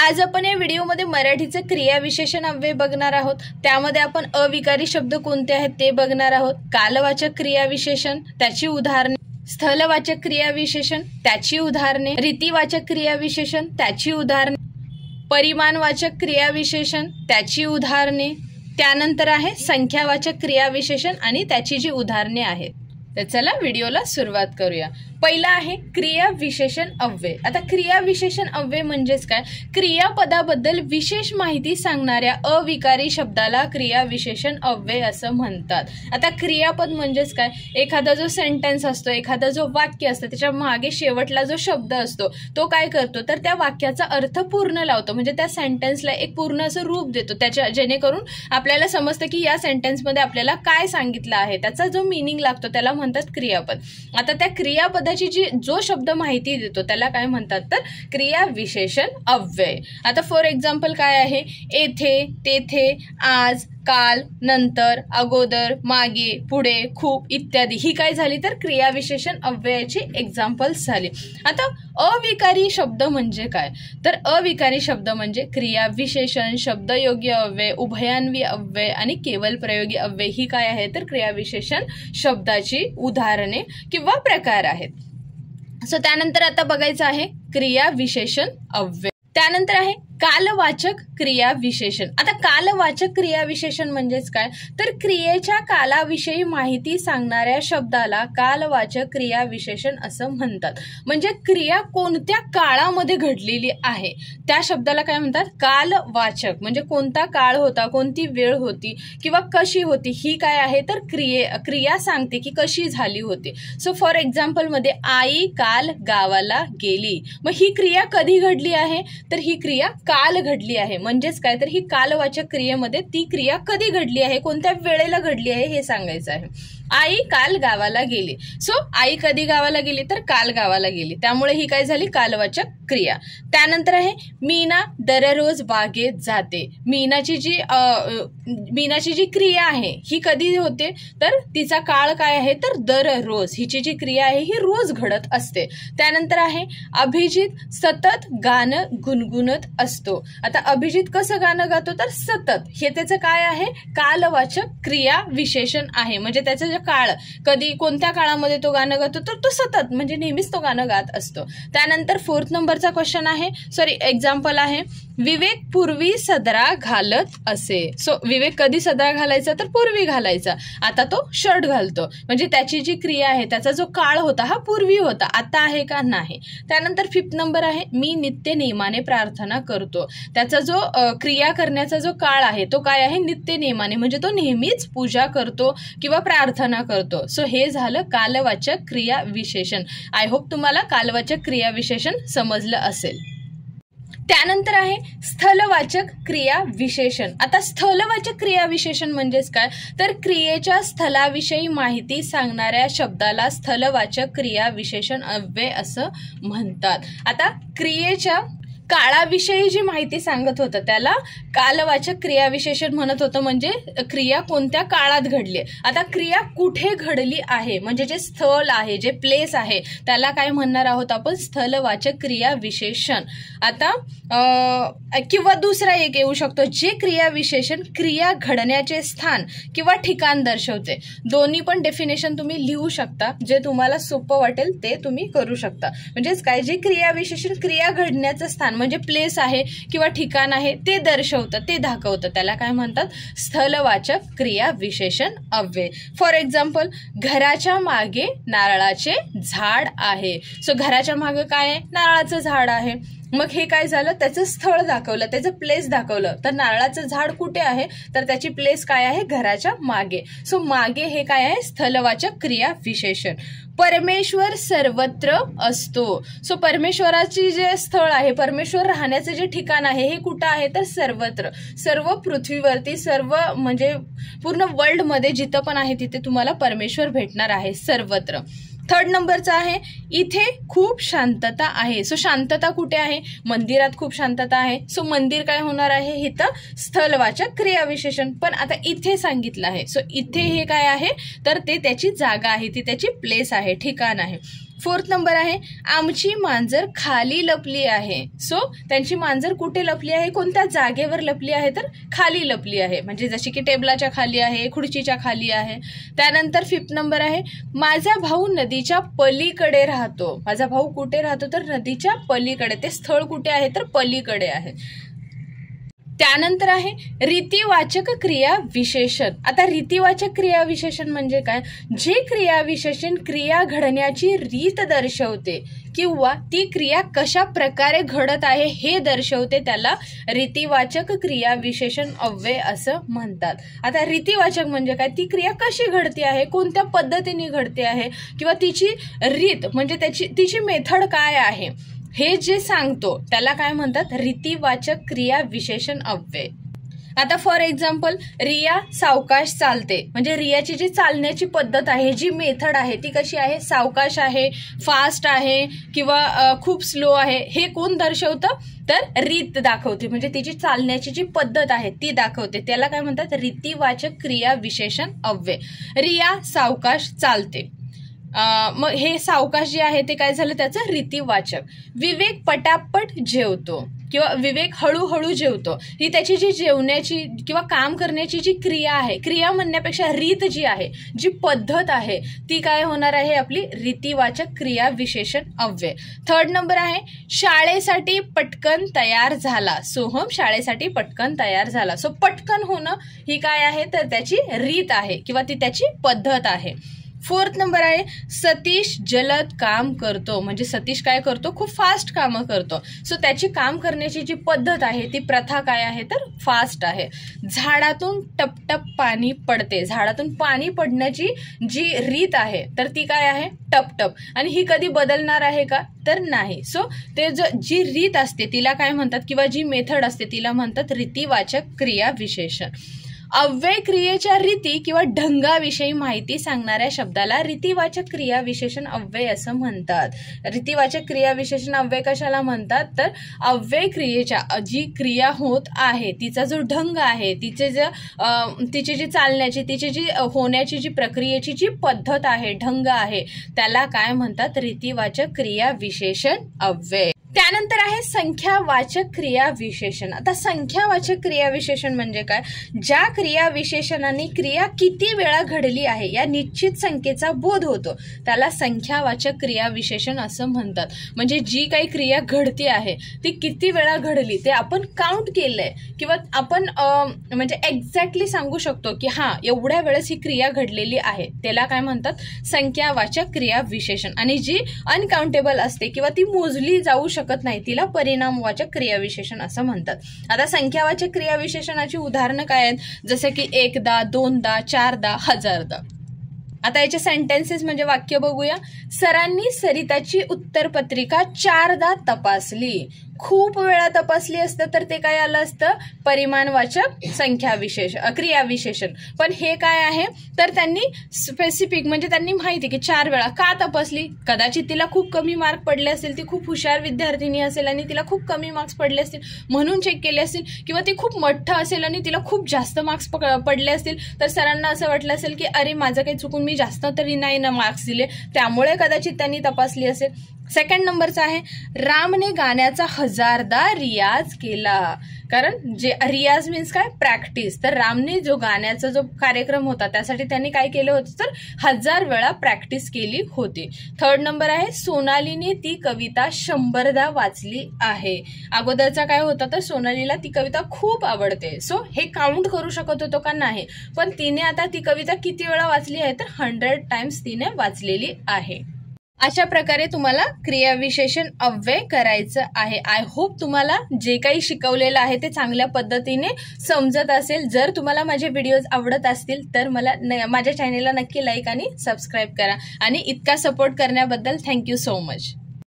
आज आपण या व्हिडिओमध्ये मराठीचे क्रियाविशेषण अव्यय बघणार आहोत। त्यामध्ये आपण अविकारी शब्द कोणते आहेत ते बघणार आहोत। कालवाचक क्रियाविशेषण, त्याची उदाहरणे, स्थलवाचक क्रियाविशेषण, त्याची उदाहरणे, रीतिवाचक क्रियाविशेषण, त्याची उदाहरणे, परिमाणवाचक क्रियाविशेषण, त्याची उदाहरणे, त्यानंतर आहे संख्यावाचक क्रियाविशेषण आणि त्याची जी उदाहरणे आहेत। तर चला व्हिडिओला सुरुवात करूया। पहिला आहे क्रियाविशेषण अव्यय। आता क्रियाविशेषण अव्यय म्हणजेच काय? क्रियापदाबद्दल विशेष माहिती सांगणाऱ्या अविकारी शब्दाला क्रियाविशेषण अव्यय असं म्हणतात। आता क्रियापद म्हणजेच काय? एखादा जो सेंटेन्स असतो, एखादा जो वाक्य असतं, त्याच्या मागे शेवटला जो शब्द असतो तो काय करतो तर त्या वाक्याचा अर्थ पूर्ण लावतो, म्हणजे त्या सेंटेन्सला एक पूर्ण असं रूप देतो, त्याच्या जेणेकरून आपल्याला समजतं की या सेंटेन्समध्ये आपल्याला काय सांगितलं आहे, त्याचा जो मीनिंग लागतो त्याला म्हणतात क्रियापद। आता त्या क्रियापदाची जो शब्द माहिती देतो त्याला काय म्हणतात तर क्रियाविशेषण अव्यय। आता फॉर एक्झाम्पल काय आहे? येथे, तेथे, आज, काल, नंतर, अगोदर, मागे, पुढे, खूप इत्यादी ही काय झाली तर क्रियाविशेषण अव्ययाची एक्झाम्पल्स झाली। आता अविकारी शब्द म्हणजे काय? तर अविकारी शब्द म्हणजे क्रियाविशेषण, शब्दयोगी अव्यय, उभयान्वी अव्यय आणि केवल प्रयोगी अव्यय ही काय आहे तर क्रियाविशेषण शब्दाची उदाहरणे किंवा प्रकार आहेत। सो त्यानंतर आता बघायचं आहे क्रियाविशेषण अव्यय। त्यानंतर आहे कालवाचक क्रियाविशेषण। आता कालवाचक क्रियाविशेषण म्हणजेच काय? तर क्रियेच्या कालाविषयी माहिती सांगणाऱ्या शब्दाला कालवाचक क्रियाविशेषण असं म्हणतात। म्हणजे क्रिया कोणत्या काळामध्ये घडलेली आहे त्या शब्दाला काय म्हणतात? कालवाचक। म्हणजे कोणता काळ होता, कोणती वेळ होती किंवा कशी होती ही काय आहे तर क्रिया सांगते की कशी झाली होती। सो फॉर एक्झाम्पल मध्ये आई काल गावाला गेली, मग ही क्रिया कधी घडली आहे तर ही क्रिया काल घडली आहे। म्हणजेच काय तर ही कालवाचक क्रियेमध्ये ती क्रिया कधी घडली आहे, कोणत्या वेळेला घडली आहे हे सांगायचं आहे। आई काल गावाला गेली, सो आई कधी गावाला गेली तर काल गावाला गेली, त्यामुळे ही काय झाली कालवाचक क्रिया। त्यानंतर आहे मीना दररोज बागेत जाते। मीनाची जी क्रिया आहे ही कधी होते तर तिचा काळ काय आहे तर दररोज, हिची जी क्रिया आहे ही रोज घडत असते। त्यानंतर आहे अभिजित सतत गाणं गुणगुणत असतो। आता अभिजित कसं गाणं गातो तर सतत, हे त्याचं काय आहे कालवाचक क्रिया विशेषण आहे। म्हणजे त्याचं जे काळ, कधी कोणत्या काळामध्ये तो गाणं गातो तर तो सतत म्हणजे नेहमीच तो गाणं गात असतो। त्यानंतर 4th नंबरचा क्वेश्चन आहे, एक्झाम्पल आहे, विवेक पूर्वी सदरा घालत असे। सो विवेक कधी सदरा घालायचा तर पूर्वी घालायचा, आता तो शर्ट घालतो, म्हणजे त्याची जी क्रिया आहे त्याचा जो काळ होता हा पूर्वी होता, आता आहे का नाही। त्यानंतर 5th नंबर आहे, मी नित्य नेमाने प्रार्थना करतो। त्याचा जो क्रिया करण्याचा जो काळ आहे तो काय आहे नित्य नेमाने, म्हणजे तो नेहमीच पूजा करतो किंवा प्रार्थना करतो। सो हे झालं कालवाचक क्रिया विशेषण। आय होप तुम्हाला कालवाचक क्रिया विशेषण समजलं असेल। त्यानंतर आहे स्थलवाचक क्रिया विशेषण। आता स्थलवाचक क्रिया विशेषण म्हणजेच काय तर क्रियेच्या स्थलाविषयी माहिती सांगणाऱ्या शब्दाला स्थलवाचक क्रिया विशेषण अव्यय असं म्हणतात। आता क्रियेच्या काळाविषयी जी माहिती सांगत होतं त्याला कालवाचक क्रियाविशेषण म्हणत होतं, म्हणजे क्रिया कोणत्या काळात घडली। आता क्रिया कुठे घडली आहे म्हणजे जे स्थळ आहे, जे प्लेस आहे त्याला काय म्हणणार आहोत आपण स्थलवाचक क्रियाविशेषण। आता किंवा दुसरा एक येऊ शकतो, जे क्रियाविशेषण क्रिया घडण्याचे स्थान किंवा ठिकाण दर्शवते। दोन्ही पण डेफिनेशन तुम्ही लिहू शकता, जे तुम्हाला सोपं वाटेल ते तुम्ही करू शकता। म्हणजेच काय, जे क्रियाविशेषण क्रिया घडण्याचं स्थान म्हणजे प्लेस आहे किंवा ठिकाण आहे ते दर्शवतं, ते दाखवतं, त्याला काय म्हणतात स्थलवाचक क्रिया विशेषण अव्यय। फॉर एक्झाम्पल, घराच्या मागे नारळाचे झाड आहे। सो घराच्या मागे काय आहे नारळाचं झाड आहे, मग हे काय झालं त्याचं स्थळ दाखवलं, त्याचं प्लेस दाखवलं। तर नारळाचं झाड कुठे आहे तर त्याची प्लेस काय आहे घराच्या मागे। सो मागे हे काय आहे स्थलवाचक क्रिया विशेषण। परमेश्वर सर्वत्र असतो। सो परमेश्वराची जे स्थळ आहे, परमेश्वर राहण्याचं जे ठिकाण आहे हे कुठं आहे तर सर्वत्र, सर्व पृथ्वीवरती, सर्व म्हणजे पूर्ण वर्ल्डमध्ये जिथं पण आहे तिथे तुम्हाला परमेश्वर भेटणार आहे सर्वत्र। 3rd नंबरचा आहे, इथे खूप शांतता आहे। सो शांतता कुठे आहे मंदिरात खूप शांतता आहे। सो मंदिर काय होणार आहे इथं स्थलवाचक क्रियाविशेषण, पण आता इथे सांगितलं आहे। सो इथे हे काय आहे तर ते त्याची जागा आहे, ती त्याची प्लेस आहे, ठिकाण आहे। 4th नंबर आहे आमची मांजर खाली लपली आहे. सो त्यांची मांजर कुठे लपली आहे, कोणत्या जागेवर लपली आहे, तर खाली लपली आहे, म्हणजे जशी की टेबलाच्या खाली आहे, खुर्चीच्या खाली आहे. त्यानंतर 5th नंबर आहे माझा भाऊ नदीच्या पलीकडे राहतो. माझा भाऊ कुठे राहतो, तर नदीच्या पलीकडे. ते स्थळ कुठे आहे, तर पलीकडे आहे. त्यानंतर आहे रीतिवाचक क्रिया विशेषण. आता रीतिवाचक क्रिया विशेषण म्हणजे काय, जे क्रिया विशेषण क्रिया घडण्याची रीत दर्शवते किंवा ती क्रिया कशा प्रकारे घडत आहे हे दर्शवते, त्याला रीतिवाचक क्रिया विशेषण अव्यय असं म्हणतात. आता रीतिवाचक म्हणजे काय, ती क्रिया कशी घडते आहे, कोणत्या पद्धतीने घडते आहे किंवा तिची रीत म्हणजे तिची मेथड काय आहे हे जे सांगतो त्याला काय म्हणतात, रीतिवाचक क्रिया विशेषण अव्यय. आता फॉर एक्झाम्पल रिया सावकाश चालते, म्हणजे रियाची जी चालण्याची पद्धत आहे, जी मेथड आहे ती कशी आहे, सावकाश आहे, फास्ट आहे किंवा खूप स्लो आहे, हे कोण दर्शवतं, तर रीत दाखवते, म्हणजे तिची चालण्याची जी पद्धत आहे ती दाखवते, त्याला काय म्हणतात, रीतिवाचक क्रिया विशेषण अव्यय. रिया सावकाश चालते, मग हे सावकाश जे आहे ते काय झालं, त्याचं रीतिवाचक. विवेक पटापट जेवतो किंवा विवेक हळूहळू जेवतो, ही त्याची जी जेवण्याची किंवा काम करण्याची जी क्रिया आहे, क्रिया म्हणण्यापेक्षा रीत जी आहे, जी पद्धत आहे ती काय होणार आहे, आपली रीतिवाचक क्रिया विशेषण अव्यय. 3rd नंबर आहे शाळेसाठी पटकन तयार झाला. सोहम शाळेसाठी पटकन तयार झाला. सो पटकन होणं ही काय आहे, तर त्याची रीत आहे किंवा ती त्याची पद्धत आहे. 4th नंबर आहे सतीश जलद काम करतो, म्हणजे सतीश काय करतो, खूप फास्ट कामं करतो. सो त्याची काम करण्याची जी पद्धत आहे ती प्रथा काय आहे, तर फास्ट आहे. झाडातून टपटप पाणी पडते. झाडातून पाणी पडण्याची जी रीत आहे तर ती काय आहे, टपटप, आणि ही कधी बदलणार आहे का, तर नाही. सो ते जी रीत असते तिला काय म्हणतात किंवा जी मेथड असते तिला म्हणतात रीतिवाचक क्रिया विशेषण. अव्यय क्रियेच्या रीती किंवा ढंगाविषयी माहिती सांगणाऱ्या शब्दाला रीतिवाचक क्रिया विशेषण अव्यय असं म्हणतात. रीतिवाचक क्रिया विशेषण अव्यय कशाला म्हणतात, तर अव्यय क्रियेच्या जी क्रिया होत आहे तिचा जो ढंग आहे, तिची जी चालण्याची, तिची जी होण्याची जी प्रक्रियेची जी पद्धत आहे, ढंग आहे, त्याला काय म्हणतात, रीतिवाचक क्रिया विशेषण अव्यय. त्यानंतर आहे संख्यावाचक क्रिया विशेषण. आता संख्यावाचक क्रिया विशेषण म्हणजे काय, ज्या क्रिया विशेषणाने क्रिया किती वेळा घडली आहे या निश्चित संख्येचा बोध होतो त्याला संख्यावाचक क्रिया विशेषण असं म्हणतात. म्हणजे जी काही क्रिया घडते आहे ती किती वेळा घडली ते आपण काउंट केलंय किंवा आपण म्हणजे एक्झॅक्टली सांगू शकतो की हा एवढ्या वेळेस ही क्रिया घडलेली आहे, त्याला काय म्हणतात, संख्यावाचक क्रिया विशेषण. आणि जी अनकाउंटेबल असते किंवा ती मोजली जाऊ शकत नाही तिला परिणामवाचक क्रिया विशेषण असं म्हणतात. आता संख्यावाचक क्रिया विशेषणाची उदाहरणं काय आहेत, जसे की एकदा, दोनदा, चारदा, हजारदा. आता याचे सेंटेन्सेस म्हणजे वाक्य बघूया. सरांनी सरिताची उत्तरपत्रिका 4दा तपासली. खूप वेळा तपासली असतं तर ते काय आलं असतं, परिमाणवाचक क्रिया विशेषण. पण हे काय आहे, तर त्यांनी स्पेसिफिक म्हणजे त्यांनी माहिती की 4 वेळा का तपासली, कदाचित तिला खूप कमी मार्क पडले असतील, ती खूप हुशार विद्यार्थिनी असेल आणि तिला खूप कमी मार्क्स पडले असतील म्हणून चेक केले असतील, किंवा ती खूप मोठं असेल आणि तिला खूप जास्त मार्क्स पडले असतील तर सरांना असं वाटलं असेल की अरे माझं काही चुकून मी जास्त तरी नाही ना मार्क्स दिले, त्यामुळे कदाचित त्यांनी तपासली असेल. 2nd नंबरचा आहे रामने गाण्याचा 1000दा रियाज केला. कारण जे रियाज मीन्स काय, प्रॅक्टिस. तर रामने जो गाण्याचा जो कार्यक्रम होता त्यासाठी त्यांनी काय केलं होतं, तर 1000 वेळा प्रॅक्टिस केली होती. 3rd नंबर आहे सोनालीने ती कविता 100दा वाचली आहे. अगोदरचा काय होता, तर सोनालीला ती कविता खूप आवडते. सो हे काउंट करू शकत होतो का नाही, पण तिने आता ती कविता किती वेळा वाचली आहे, तर 100 टाइम्स तिने वाचलेली आहे. अशा प्रकारे तुम्हाला क्रियाविशेषण अव्यय करायचं आहे. आय होप तुम्हाला जे काही शिकवलेलं आहे ते चांगल्या पद्धतीने समजत असेल. जर तुम्हाला माझे व्हिडिओज आवडत असतील तर माझ्या चॅनेलला नक्की लाईक आणि सबस्क्राईब करा. आणि इतका सपोर्ट करण्याबद्दल थँक्यू सो मच.